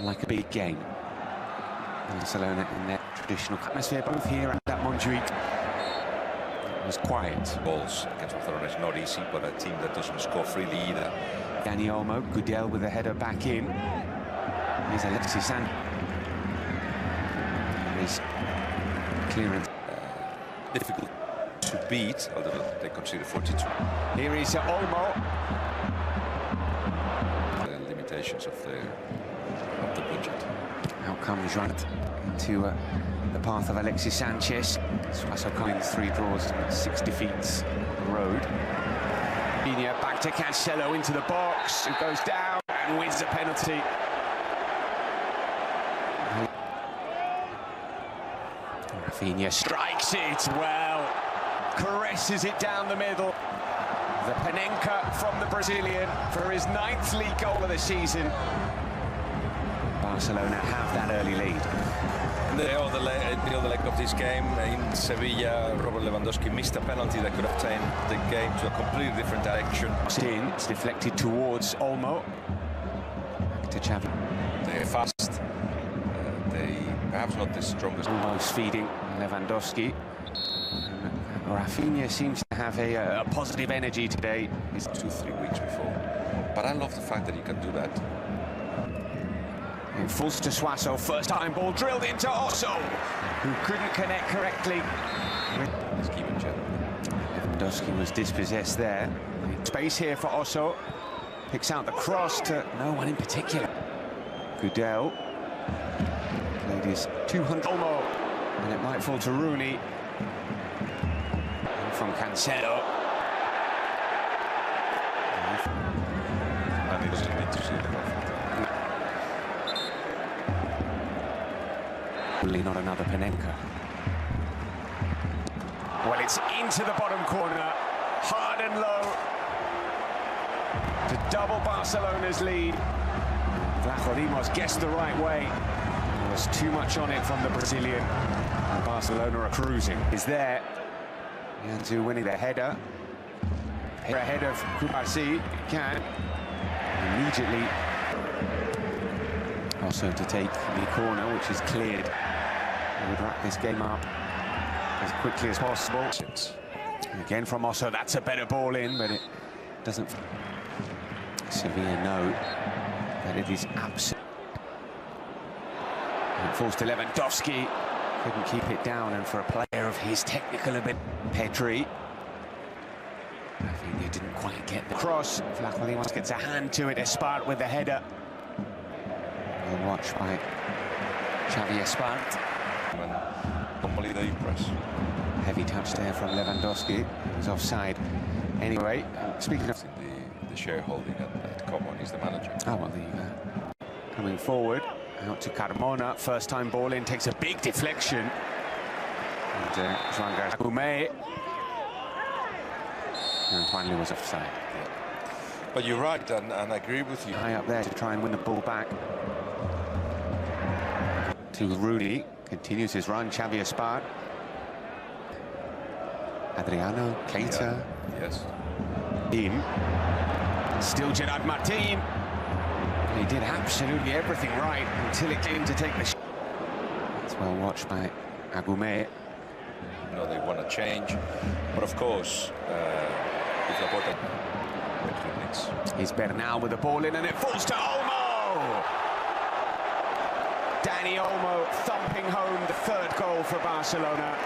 like a big game. Barcelona in their traditional atmosphere, both here and at Montjuic. It was quiet. Goals against Barcelona is not easy, but a team that doesn't score freely either. Dani Olmo, Gudel with a header back in. Here's Alexis Sanchez. His clearance. Difficult to beat, although they conceded 42. Here is Olmo. The limitations of the budget. Out comes right into the path of Alexis Sanchez. Suazo coming 3 draws and 6 defeats on the road. Rafinha back to Cancelo into the box, who goes down and wins the penalty. Rafinha strikes it well, caresses it down the middle. The Panenka from the Brazilian for his 9th league goal of the season. Barcelona have that early lead. The other leg of this game in Sevilla, Robert Lewandowski missed a penalty that could have taken the game to a completely different direction. It's deflected towards Olmo. Back to Xavi. They're fast. They perhaps not the strongest. Almost feeding Lewandowski. Rafinha seems to have a positive energy today. It's 2-3 weeks before. But I love the fact that you can do that. It falls to Suazo, first time ball drilled into Osso, who couldn't connect correctly. Lewandowski was dispossessed there. Space here for Osso. Picks out the cross to no one in particular. Gudel played his 200 Olmo, and it might fall to Rooney. And from Cancelo. And he doesn't need to see the Not another Panenka. Well, it's into the bottom corner, hard and low, to double Barcelona's lead. Vlachodimos guessed the right way. There was too much on it from the Brazilian, and Barcelona are cruising. Is there. Janzu winning the header. Ahead of Kubarsi, can. Immediately. Also to take the corner, which is cleared. They would wrap this game up as quickly as possible. And again from Osso, that's a better ball in, but it doesn't. Sevilla know that it is absolute. It falls to Lewandowski, couldn't keep it down, and for a player of his technical ability, Pedri. Rafinha didn't quite get the cross. Vlachodimos gets a hand to it. Espart with the header. Well watched by Xavi Espart. Normally they impress. Heavy touch there from Lewandowski. It was offside. Anyway, speaking of the shareholding at Common, he's the manager. Oh, well, there you go. Coming forward, out to Carmona. First time ball in, takes a big deflection. And Joan Garcia. And finally was offside. Yeah. But you're right, and I agree with you. High up there to try and win the ball back. To Rooney, continues his run, Xavi Espart. Adriano, Keita. Yeah. Yes. In. Still Gerard Martin. He did absolutely everything right until it came to take the shot. It's well watched by Agumet. You know, they want to change, but of course, if Laporta needs. Here's Bernal with the ball in, and it falls to Olmo! Dani Olmo thumping home the 3rd goal for Barcelona.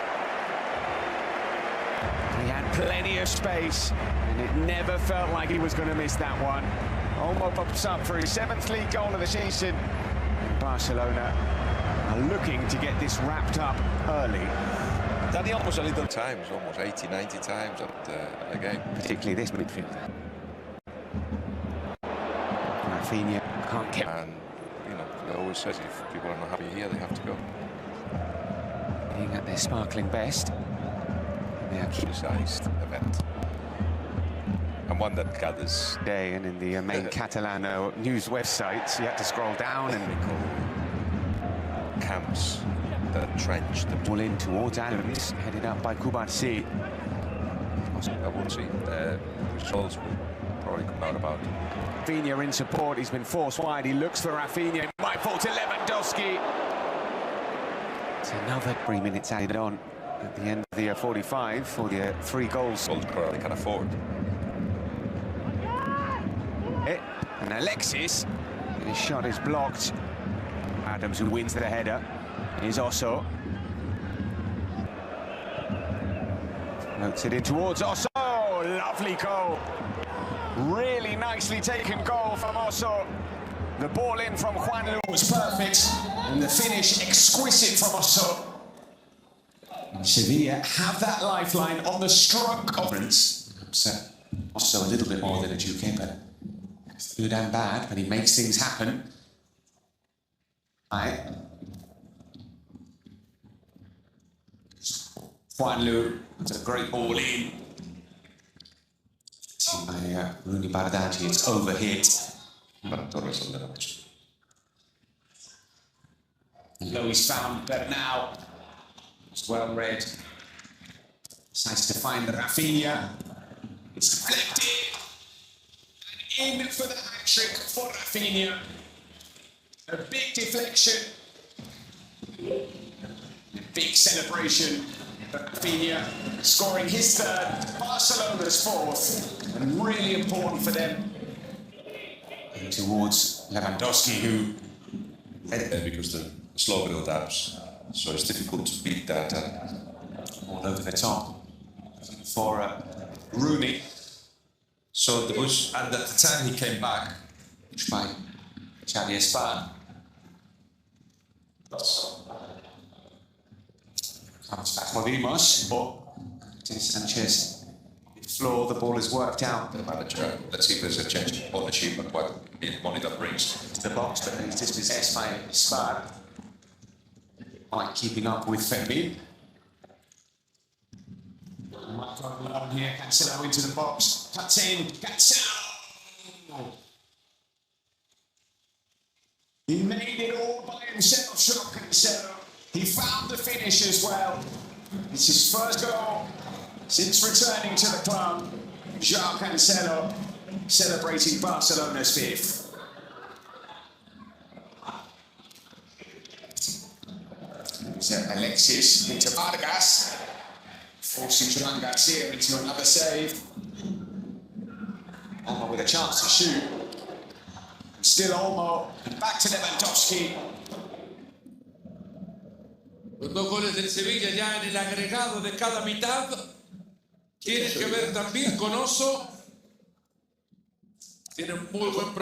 He had plenty of space, and it never felt like he was going to miss that one. Olmo pops up for his 7th league goal of the season. And Barcelona are looking to get this wrapped up early. Dani almost a little times, almost 80, 90 times at the game. Particularly this midfield. Rafinha can't get... And, you know, they always says if people are not happy here, they have to go. Being at their sparkling best. They are criticized event. And one that gathers... Day, and in the main Catalan news websites, you had to scroll down and... camps that trench the ball in towards Adams, headed up by Kubarsi. I will see. Results will probably come out about. Rafinha in support, he's been forced wide, he looks for Rafinha, might rifle to Lewandowski. It's another 3 minutes added on at the end of the 45 for the 3 goals. They can afford. And Alexis, his shot is blocked. Adams, who wins the header, is Osso. Floats it in towards Osso. Lovely goal. Really nicely taken goal from Osso. The ball in from Juanlu was perfect, and the finish exquisite from Osso. Sevilla have that lifeline on the stroke conference. Upset Osso a little bit more than a Duque, but it's good and bad, but he makes things happen. Right. Juanlu, it's a great ball in. Seen by Rooney Bardaggi, it's overhit. Lowe's found that now. It's well read. Decides to find Rafinha. It's deflected. And in for the hat-trick for Rafinha. A big deflection. A big celebration. Rafinha scoring his 3rd, Barcelona's 4th, and really important for them. And towards Lewandowski, who... Because the slow build-ups, so it's difficult to beat that. All over the top for Rooney. So there was, and at the time he came back, by Xavi Espan. Comes back Modimos, but Sanchez floor, the ball is worked out. The manager, let's see if there's a change in ownership and what money that brings to the box, but it's dispossessed by Espan. Like keeping up with Fermin. Michael alone here, Cancelo into the box, cuts in, Cancelo! He made it all by himself, Cancelo. He found the finish as well. It's his first goal since returning to the club. João Cancelo celebrating Barcelona's 5th. Alexis into Vargas, forcing Joan Garcia into another save. Olmo with a chance to shoot. And still Olmo, and back to Lewandowski. Los 2 goles del Sevilla ya en el agregado de cada mitad. Tienen que ver también con Osso. Tiene un muy buen